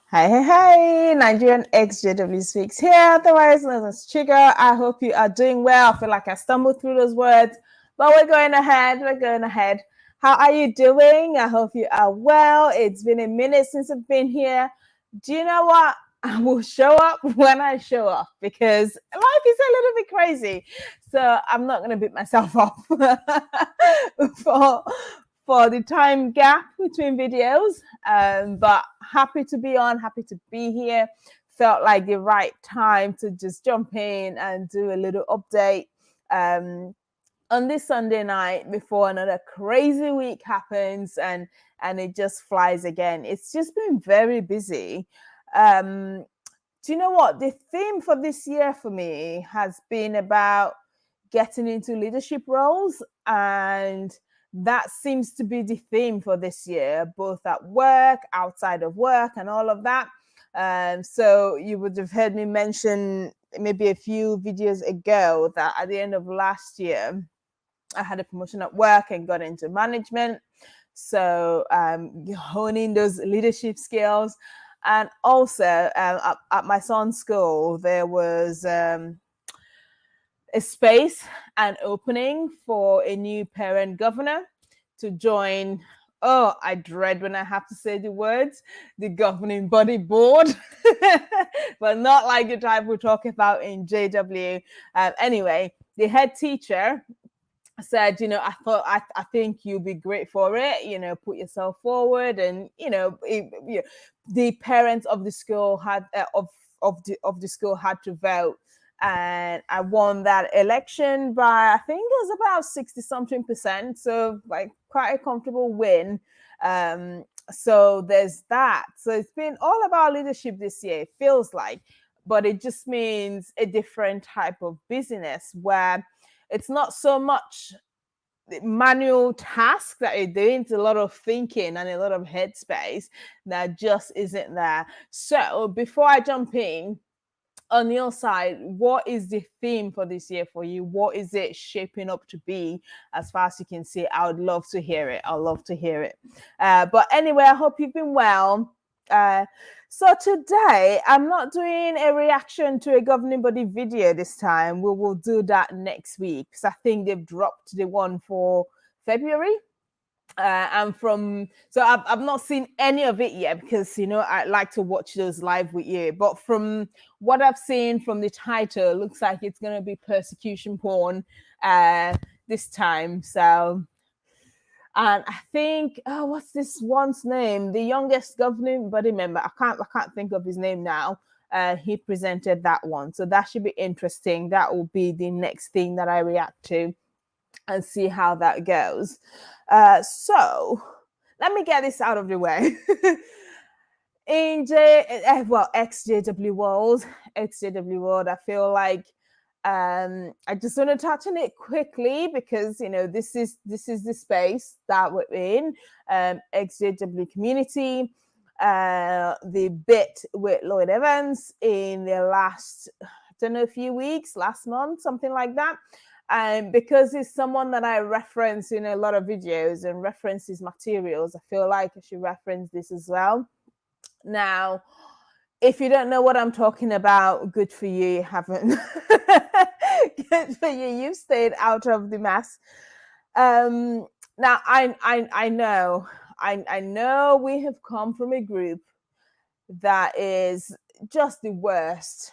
Hey, hey, hey, Nigerian XJW Speaks here, otherwise known as Trigger. I hope you are doing well. I feel like I stumbled through those words, but we're going ahead. We're going ahead. How are you doing? I hope you are well. It's been a minute since I've been here. Do you know what? I will show up when I show up because life is a little bit crazy. So I'm not going to beat myself up for for the time gap between videos. But happy to be on, happy to be here. Felt like the right time to just jump in and do a little update on this Sunday night before another crazy week happens and it just flies again. It's just been very busy. Do you know what? The theme for this year for me has been about getting into leadership roles, and that seems to be the theme for this year, both at work, outside of work, and all of that. So you would have heard me mention maybe a few videos ago that at the end of last year, I had a promotion at work and got into management. So honing those leadership skills. And also at my son's school, there was a space and opening for a new parent governor to join. Oh, I dread when I have to say the words, the governing body board, but not like the type we talk about in JW. Anyway, the head teacher said, I think you'll be great for it. Put yourself forward, and the parents of the school had of the school had to vote, and I won that election by, I think it was about 60 something percent. So like quite a comfortable win. So there's that. So it's been all about leadership this year, it feels like, but it just means a different type of business where it's not so much manual task that you're doing. It's a lot of thinking and a lot of headspace that just isn't there. So before I jump in, on your side, what is the theme for this year for you? What is it shaping up to be as far as you can see? I would love to hear it. I'd love to hear it. But anyway, I hope you've been well. So today, I'm not doing a reaction to a governing body video this time. We will do that next week because I think they've dropped the one for February. So I've not seen any of it yet because I like to watch those live with you, but from what I've seen from the title, it looks like it's going to be persecution porn this time. So, and I think, what's this one's name, the youngest governing body member, I can't think of his name now. He presented that one, so that should be interesting. That will be the next thing that I react to and see how that goes. So let me get this out of the way. In XJW world, I feel like I just want to touch on it quickly because this is the space that we're in, XJW community. The bit with Lloyd Evans in the last, I don't know, a few weeks, last month, something like that. Because he's someone that I reference in a lot of videos and reference his materials, I feel like I should reference this as well. Now, if you don't know what I'm talking about, good for you, you haven't. Good for you, you've stayed out of the mess. Now, I know we have come from a group that is just the worst.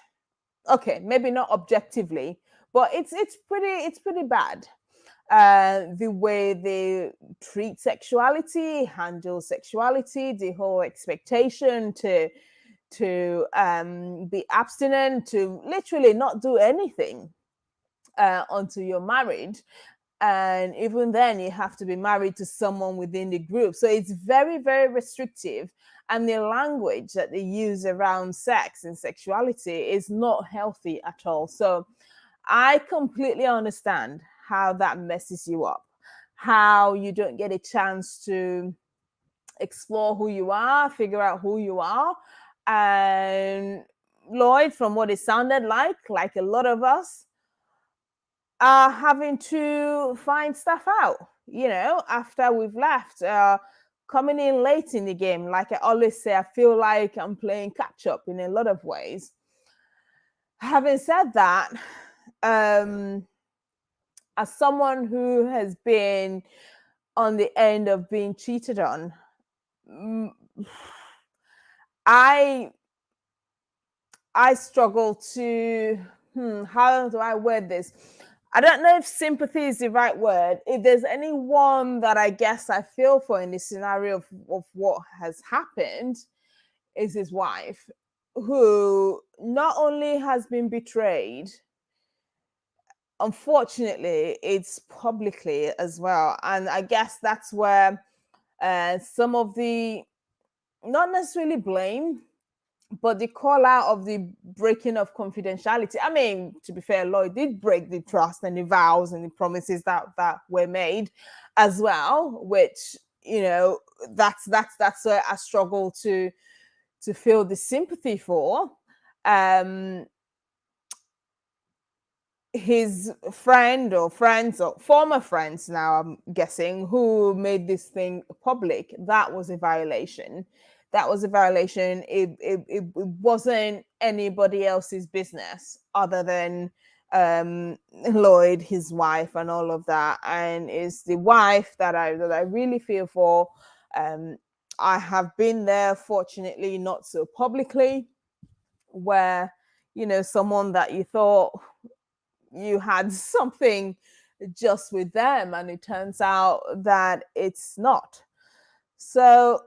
Okay, maybe not objectively, but it's pretty bad. The way they treat sexuality, handle sexuality, the whole expectation to be abstinent, to literally not do anything until you're married. And even then, you have to be married to someone within the group. So it's very, very restrictive. And the language that they use around sex and sexuality is not healthy at all. So I completely understand how that messes you up, how you don't get a chance to explore who you are, figure out who you are. And Lloyd, from what it sounded like a lot of us are having to find stuff out, after we've left. coming in late in the game. Like I always say, I feel like I'm playing catch up in a lot of ways. Having said that, as someone who has been on the end of being cheated on, I struggle to how do I word this? I don't know if sympathy is the right word. If there's anyone that I guess I feel for in this scenario of what has happened, is his wife, who not only has been betrayed, unfortunately, it's publicly as well. And I guess that's where some of the, not necessarily blame, but the call out of the breaking of confidentiality. I mean, to be fair, Lloyd did break the trust and the vows and the promises that were made as well, which, you know, that's where I struggle to feel the sympathy for. His friend or friends or former friends now, I'm guessing, who made this thing public, that was a violation. That was a violation. It wasn't anybody else's business other than Lloyd, his wife, and all of that. And it's the wife that I really feel for. I have been there, fortunately, not so publicly, where, you know, someone that you thought you had something just with them, and it turns out that it's not. So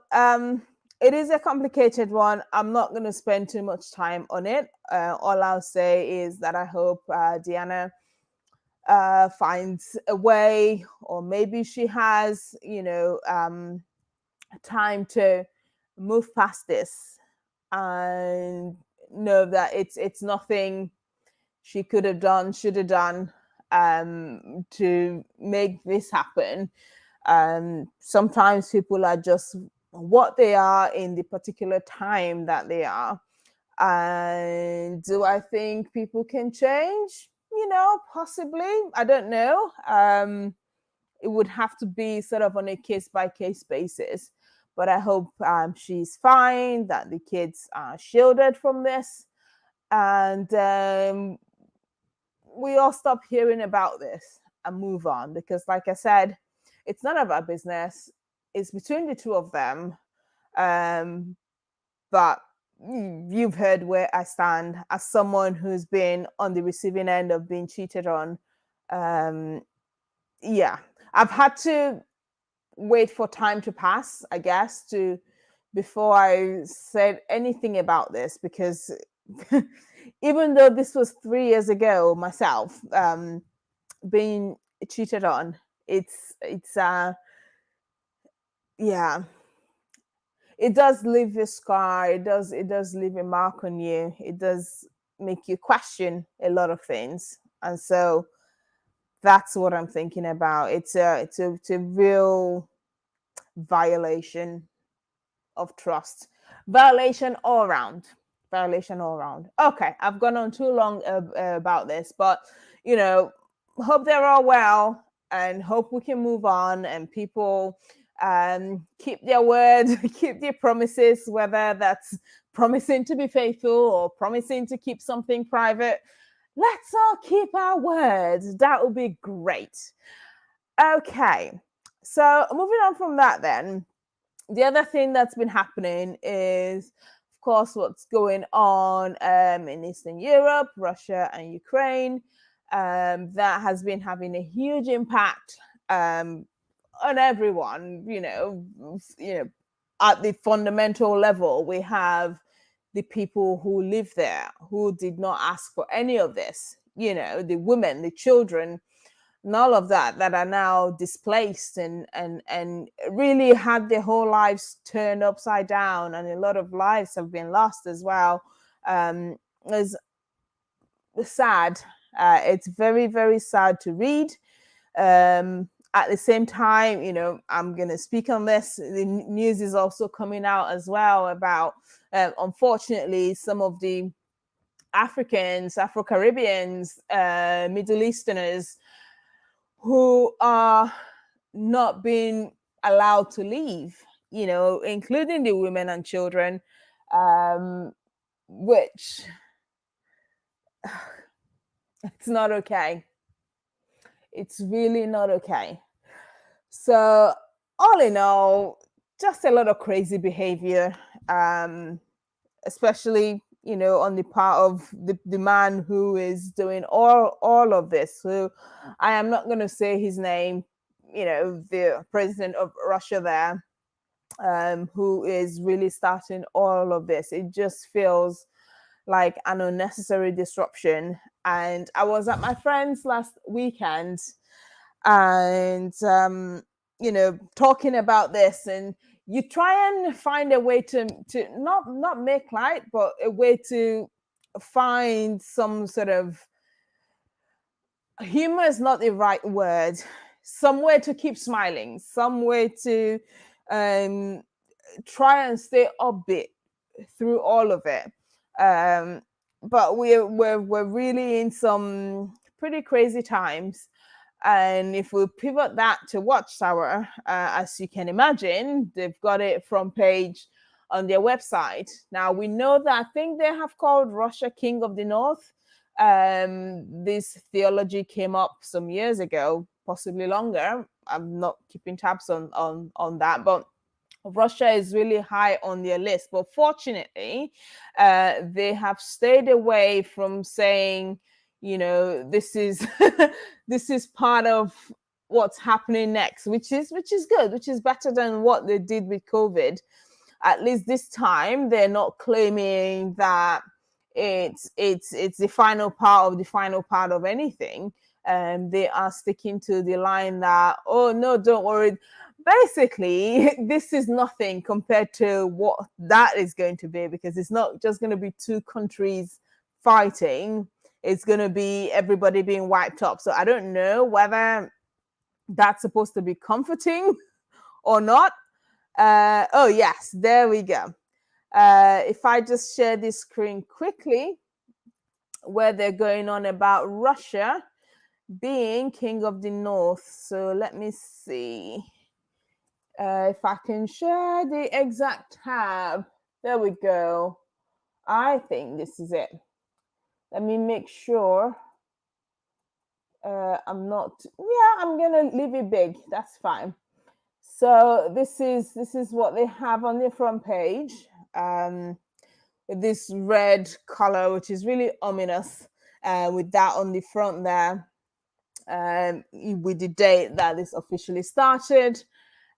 it is a complicated one. I'm not going to spend too much time on it. All I'll say is that I hope Diana finds a way, or maybe she has, you know, time to move past this and know that it's nothing she could have done, should have done, to make this happen. Sometimes people are just what they are in the particular time that they are. And do I think people can change? You know, possibly. I don't know. It would have to be sort of on a case by case basis. But I hope she's fine, that the kids are shielded from this, and we all stop hearing about this and move on, because like I said, it's none of our business. It's between the two of them. But you've heard where I stand as someone who's been on the receiving end of being cheated on. Yeah, I've had to wait for time to pass, I guess, to before I said anything about this, because even though this was 3 years ago myself, being cheated on, it's yeah, it does leave a scar. It does leave a mark on you. It does make you question a lot of things. And so that's what I'm thinking about. It's a real violation of trust. Violation all around. Violation all around. Okay, I've gone on too long about this, but you know, hope they're all well, and hope we can move on, and people keep their word, keep their promises, whether that's promising to be faithful or promising to keep something private. Let's all keep our words. That would be great. Okay, so moving on from that, then the other thing that's been happening is, of course, what's going on in Eastern Europe, Russia and Ukraine. That has been having a huge impact on everyone. You know, at the fundamental level, we have the people who live there who did not ask for any of this. You know, the women, the children, and all of that are now displaced and really had their whole lives turned upside down, and a lot of lives have been lost as well. It's sad. It's very, very sad to read. At the same time, you know, I'm going to speak on this. The news is also coming out as well about, unfortunately, some of the Africans, Afro-Caribbeans, Middle Easterners who are not being allowed to leave including the women and children, which it's not okay. It's really not okay. So, all in all, just a lot of crazy behavior, especially on the part of the man who is doing all of this. So, I am not going to say his name. The president of Russia there, who is really starting all of this. It just feels like an unnecessary disruption. And I was at my friend's last weekend, and talking about this, and you try and find a way to not make light, but a way to find some sort of humor is not the right word, some way to keep smiling, some way to try and stay upbeat through all of it. But we're really in some pretty crazy times. And if we pivot that to Watchtower, as you can imagine, they've got it front page on their website. Now, we know that I think they have called Russia King of the North. This theology came up some years ago, possibly longer. I'm not keeping tabs on that, but Russia is really high on their list. But fortunately, they have stayed away from saying, this is this is part of what's happening next, which is good, which is better than what they did with COVID. At least this time, they're not claiming that it's the final part of anything. They are sticking to the line that, oh no, don't worry. Basically, this is nothing compared to what that is going to be, because it's not just going to be two countries fighting. It's going to be everybody being wiped up. So I don't know whether that's supposed to be comforting or not. Oh, yes, there we go. If I just share this screen quickly, where they're going on about Russia being king of the north. So let me see if I can share the exact tab. There we go. I think this is it. Let me make sure. I'm gonna leave it big. That's fine. So this is what they have on the front page. With this red color, which is really ominous, with that on the front there, with the date that this officially started,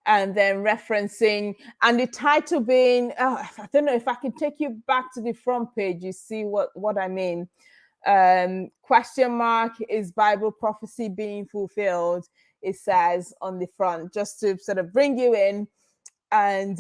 and then referencing, and the title being, I don't know if I can take you back to the front page, you see what I mean. Question mark, is Bible prophecy being fulfilled? It says on the front, just to sort of bring you in. And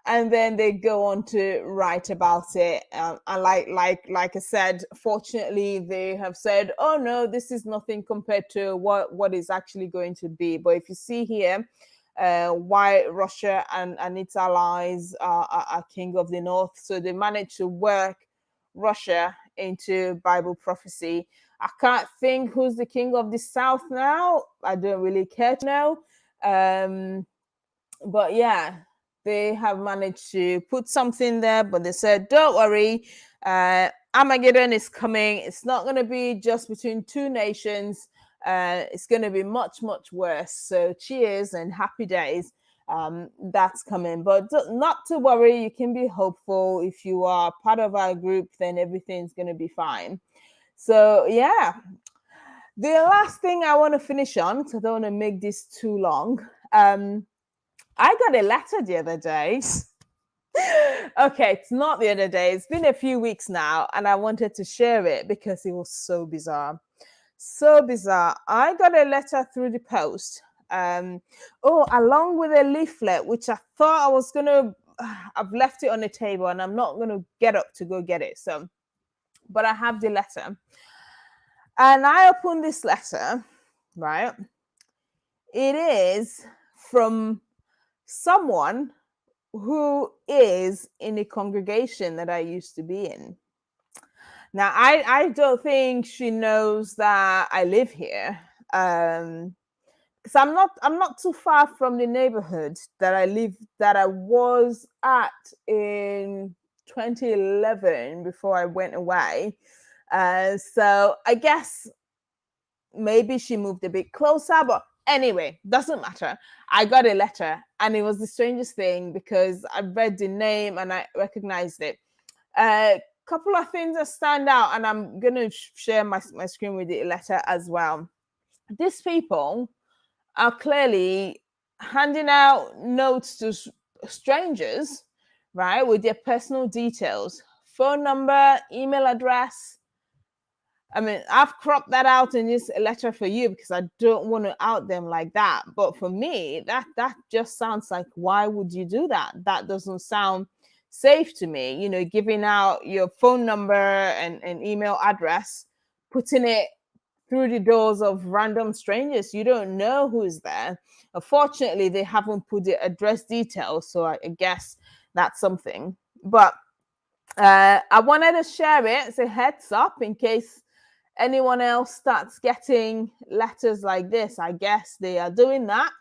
and then they go on to write about it. And like I said, fortunately, they have said, oh no, this is nothing compared to what is actually going to be. But if you see here, why Russia and its allies are king of the north, so they managed to work Russia into Bible prophecy. I can't think who's the king of the south now. I don't really care to know. But yeah, they have managed to put something there, but they said, don't worry, Armageddon is coming. It's not going to be just between two nations. It's going to be much, much worse. So cheers and happy days. That's coming, but not to worry. You can be hopeful. If you are part of our group, then everything's going to be fine. So yeah, the last thing I want to finish on, because I don't want to make this too long. I got a letter the other day. Okay, it's not the other day. It's been a few weeks now, and I wanted to share it because it was so bizarre. So bizarre. I got a letter through the post. Along with a leaflet, which I thought I was gonna. I've left it on the table, and I'm not gonna get up to go get it. So, but I have the letter, and I opened this letter. Right, it is from someone who is in a congregation that I used to be in. Now, I don't think she knows that I live here, because so I'm not too far from the neighborhood that I was at in 2011 before I went away. So I guess maybe she moved a bit closer, but anyway, doesn't matter. I got a letter, and it was the strangest thing because I read the name and I recognized it. A couple of things that stand out, and I'm gonna share my screen with the letter as well. These people are clearly handing out notes to strangers, right, with their personal details, phone number, email address. I mean, I've cropped that out in this letter for you because I don't want to out them like that. But for me, that just sounds like, why would you do that? That doesn't sound safe to me. You know, giving out your phone number and email address, putting it through the doors of random strangers. You don't know who is there. Unfortunately, they haven't put the address details, so I guess that's something. But I wanted to share it as a heads up in case anyone else starts getting letters like this. I guess they are doing that.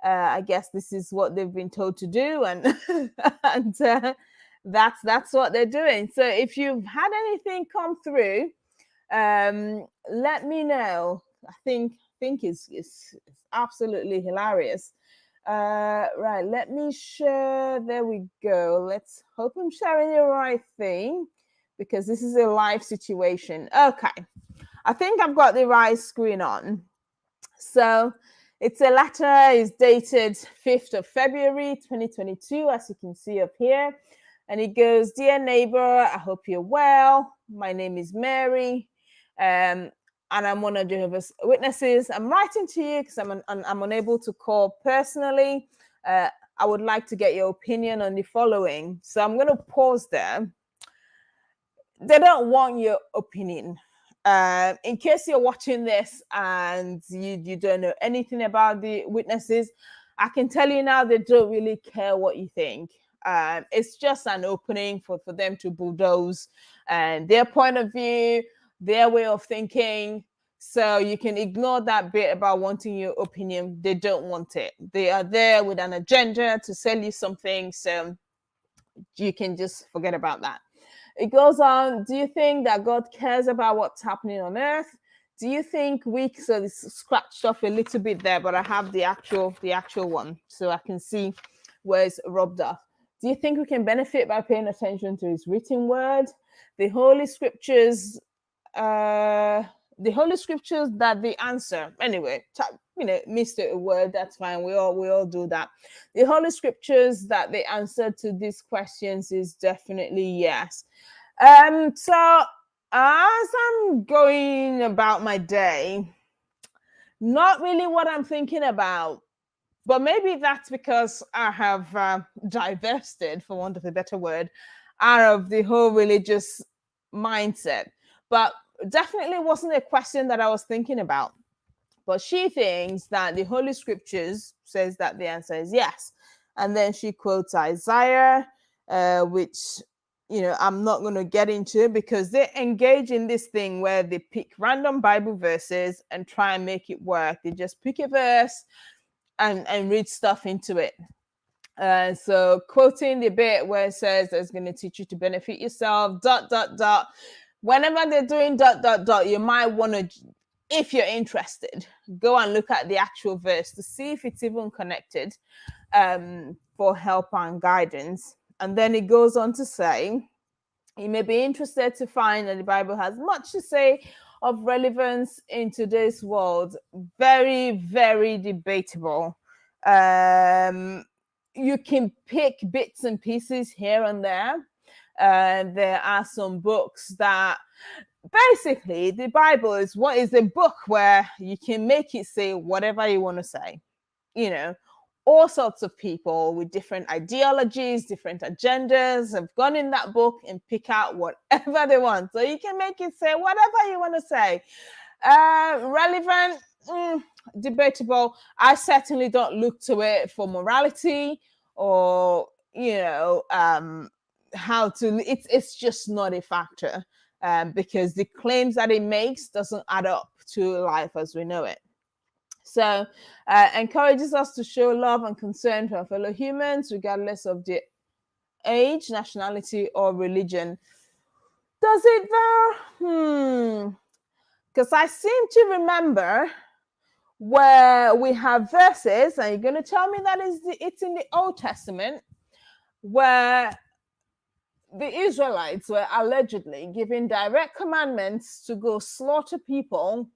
I guess this is what they've been told to do, and and that's what they're doing. So if you've had anything come through, let me know. I think it's absolutely hilarious. Right, let me share. There we go. Let's hope I'm sharing the right thing because this is a live situation. Okay, I think I've got the right screen on. So it's a letter, is dated 5th of February 2022, as you can see up here. And it goes, "Dear neighbor, I hope you're well. My name is Mary. And I'm one of Jehovah's Witnesses. I'm writing to you because I'm unable to call personally. I would like to get your opinion on the following." So I'm going to pause there. They don't want your opinion. In case you're watching this and you don't know anything about the witnesses, I can tell you now they don't really care what you think. It's just an opening for them to bulldoze and their point of view, their way of thinking. So you can ignore that bit about wanting your opinion. They don't want it. They are there with an agenda to sell you something. So you can just forget about that. It goes on, "Do you think that God cares about what's happening on earth? Do you think we," so it's scratched off a little bit there, but I have the actual one so I can see where it's rubbed off. "Do you think we can benefit by paying attention to his written word? The holy scriptures, that the answer." Anyway, missed a word, that's fine. We all do that. "The holy scriptures that the answer to these questions is definitely yes." So as I'm going about my day, not really what I'm thinking about, but maybe that's because I have divested, for want of a better word, out of the whole religious mindset. But definitely wasn't a question that I was thinking about. But she thinks that the Holy Scriptures says that the answer is yes. And then she quotes Isaiah, which, I'm not going to get into because they engage in this thing where they pick random Bible verses and try and make it work. They just pick a verse and read stuff into it. So quoting the bit where it says it's going to teach you to benefit yourself, ... Whenever they're doing ... you might want to, if you're interested, go and look at the actual verse to see if it's even connected, for help and guidance. And then it goes on to say, "You may be interested to find that the Bible has much to say of relevance in today's world." Very, very debatable. You can pick bits and pieces here and there. There are some books that basically the Bible is a book where you can make it say whatever you want to say. All sorts of people with different ideologies, different agendas have gone in that book and pick out whatever they want. So you can make it say whatever you want to say. Relevant, debatable. I certainly don't look to it for morality or how to. It's just not a factor, because the claims that it makes doesn't add up to life as we know it. So encourages us to show love and concern for our fellow humans, regardless of their age, nationality, or religion. Does it though? Because I seem to remember where we have verses, and you're going to tell me that it's in the Old Testament, where the Israelites were allegedly given direct commandments to go slaughter people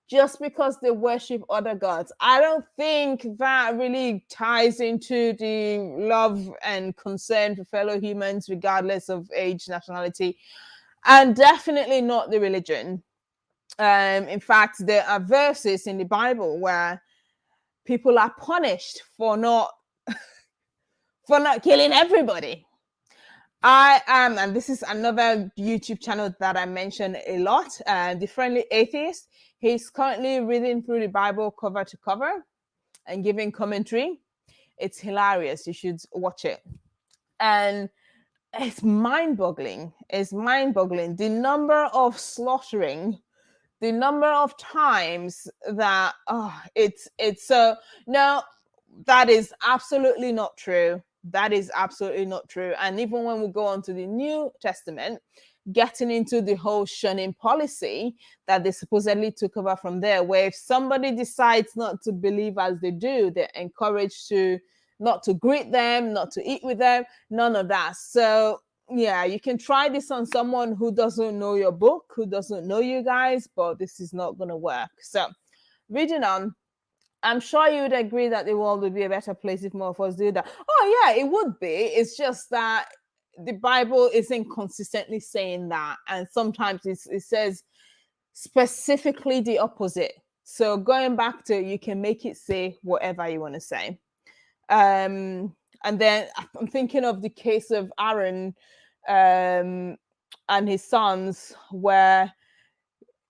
just because they worship other gods. I don't think that really ties into the love and concern for fellow humans, regardless of age, nationality, and definitely not the religion. In fact, there are verses in the Bible where people are punished for not killing everybody. I am, and this is another YouTube channel that I mention a lot, The Friendly Atheist. He's currently reading through the Bible cover to cover and giving commentary. It's hilarious. You should watch it. And it's mind-boggling. It's mind-boggling. The number of slaughtering, the number of times that it's so no, that is absolutely not true. That is absolutely not true. And even when we go on to the New Testament, getting into the whole shunning policy that they supposedly took over from there, where if somebody decides not to believe as they do, they're encouraged to not to greet them, not to eat with them, none of that. So yeah, you can try this on someone who doesn't know your book, who doesn't know you guys, but this is not going to work. So reading on, I'm sure you would agree that the world would be a better place if more of us do that. Oh yeah, it would be. It's just that the Bible isn't consistently saying that, and sometimes it says specifically the opposite. So going back to, you can make it say whatever you want to say. And then I'm thinking of the case of Aaron and his sons, where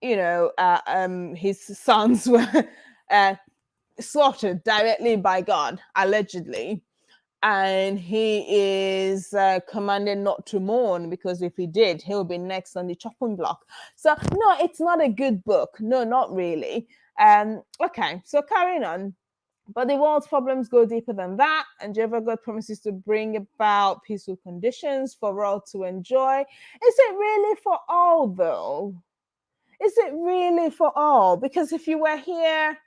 his sons were slaughtered directly by God, allegedly, and he is commanded not to mourn, because if he did, he'll be next on the chopping block. So no, it's not a good book. No, not really. Okay, so carrying on. But the world's problems go deeper than that, and Jehovah God promises to bring about peaceful conditions for all to enjoy. Is it really for all, though? Is it really for all? Because if you were here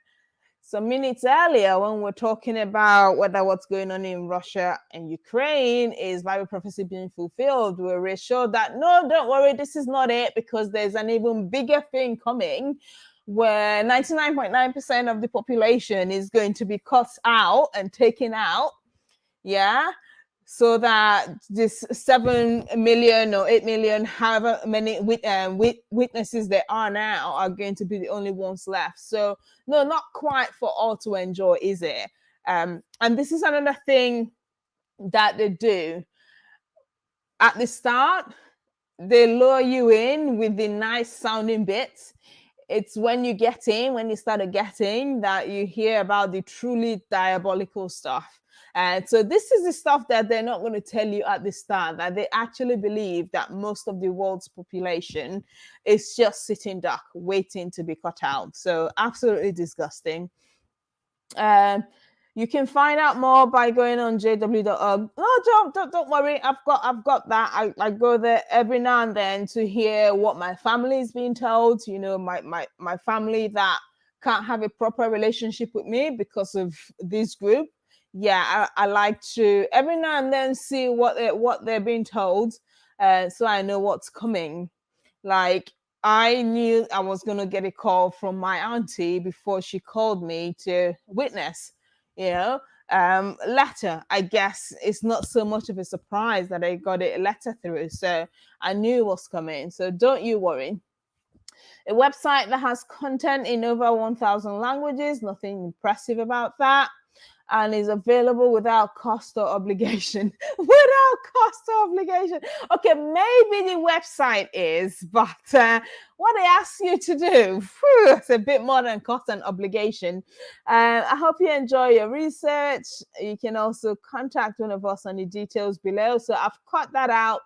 some minutes earlier when we're talking about whether what's going on in Russia and Ukraine is Bible prophecy being fulfilled, we're reassured that no, don't worry, this is not it, because there's an even bigger thing coming, where 99.9% of the population is going to be cut out and taken out. Yeah. So that this 7 million or 8 million, however many witnesses there are now, are going to be the only ones left. So no, not quite for all to enjoy, is it? And this is another thing that they do. At the start, they lure you in with the nice sounding bits. It's when you get in, when you started getting, that you hear about the truly diabolical stuff. And so this is the stuff that they're not going to tell you at the start, that they actually believe that most of the world's population is just sitting duck, waiting to be cut out. So absolutely disgusting. You can find out more by going on jw.org. No, don't worry. I've got that. I go there every now and then to hear what my family is being told. My family that can't have a proper relationship with me because of this group. Yeah, I like to every now and then see what they're being told, so I know what's coming. Like, I knew I was going to get a call from my auntie before she called me to witness, letter. I guess it's not so much of a surprise that I got a letter through. So I knew it was coming. So don't you worry. A website that has content in over 1,000 languages, nothing impressive about that. And is available without cost or obligation. Without cost or obligation. Okay, maybe the website is, but what they ask you to do, it's a bit more than cost and obligation. I hope you enjoy your research. You can also contact one of us on the details below. So I've cut that out,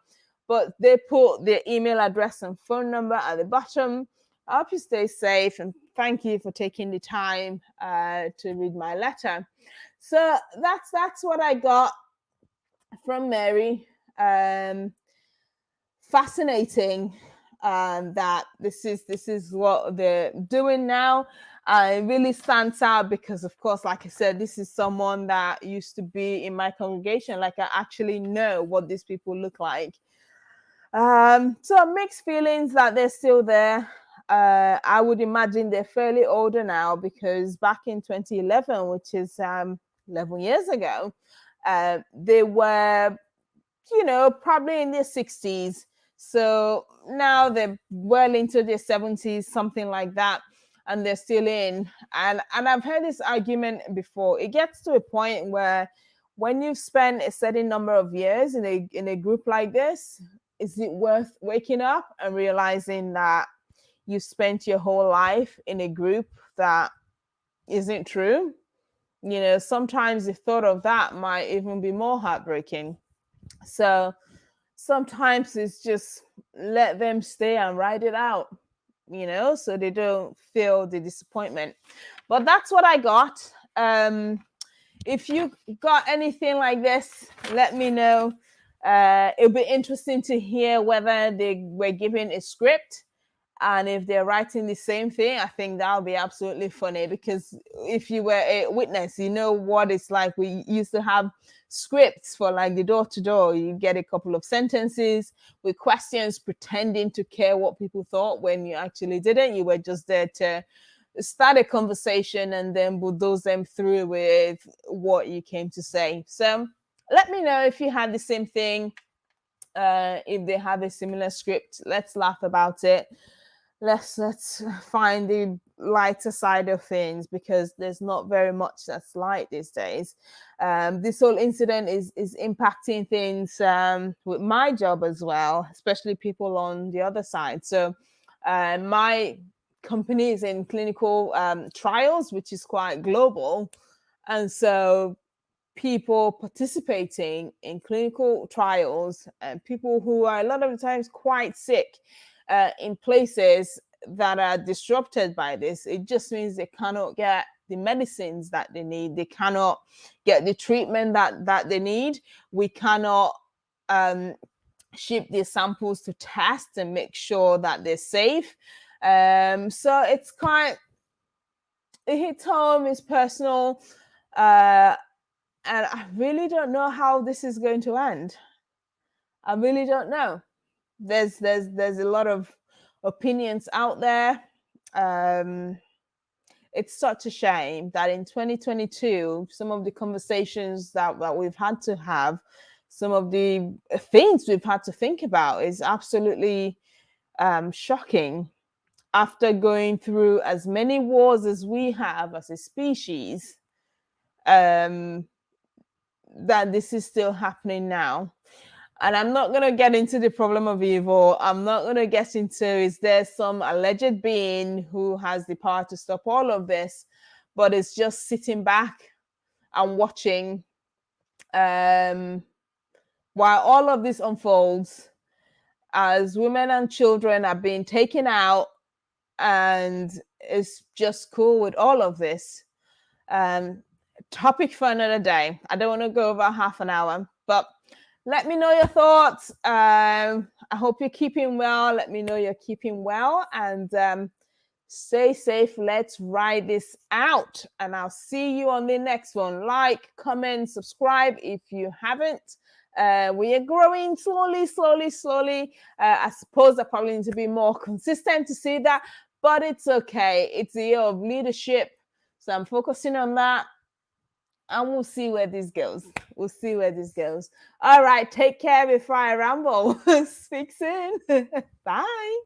but they put their email address and phone number at the bottom. I hope you stay safe, and thank you for taking the time to read my letter. So that's what I got from Mary. Fascinating that this is what they're doing now. It really stands out because, of course, like I said, this is someone that used to be in my congregation. Like, I actually know what these people look like. So mixed feelings that they're still there. I would imagine they're fairly older now, because back in 2011, which is 11 years ago, they were, probably in their 60s. So now they're well into their 70s, something like that, and they're still in. And I've heard this argument before. It gets to a point where, when you've spent a certain number of years in a group like this, is it worth waking up and realizing that you spent your whole life in a group that isn't true? Sometimes the thought of that might even be more heartbreaking. So sometimes it's just let them stay and ride it out, so they don't feel the disappointment. But that's what I got. If you got anything like this, let me know. It'll be interesting to hear whether they were given a script, and if they're writing the same thing. I think that would be absolutely funny, because if you were a witness, you know what it's like. We used to have scripts for, like, the door to door. You get a couple of sentences with questions, pretending to care what people thought when you actually didn't. You were just there to start a conversation and then bulldoze them through with what you came to say. So let me know if you had the same thing. If they have a similar script, let's laugh about it. Let's find the lighter side of things, because there's not very much that's light these days. This whole incident is impacting things with my job as well, especially people on the other side. So my company is in clinical trials, which is quite global, and so people participating in clinical trials, and people who are a lot of the times quite sick, in places that are disrupted by this. It just means they cannot get the medicines that they need. They cannot get the treatment that they need. We cannot ship these samples to test and make sure that they're safe. So it's quite, it hits home, it's personal. And I really don't know how this is going to end. I really don't know. There's a lot of opinions out there. It's such a shame that in 2022, some of the conversations that we've had to have, some of the things we've had to think about, is absolutely shocking. After going through as many wars as we have as a species, that this is still happening now. And I'm not going to get into the problem of evil. I'm not going to get into, is there some alleged being who has the power to stop all of this? But it's just sitting back and watching while all of this unfolds, as women and children are being taken out, and it's just cool with all of this. Topic for another day. I don't want to go over half an hour, but let me know your thoughts. I hope you're keeping well. Let me know you're keeping well, and stay safe. Let's ride this out, and I'll see you on the next one. Like, comment, subscribe if you haven't. We are growing slowly. I suppose I probably need to be more consistent to see that, but it's okay. It's a year of leadership, so I'm focusing on that. And we'll see where this goes. All right, take care before I ramble. Speak soon. Bye.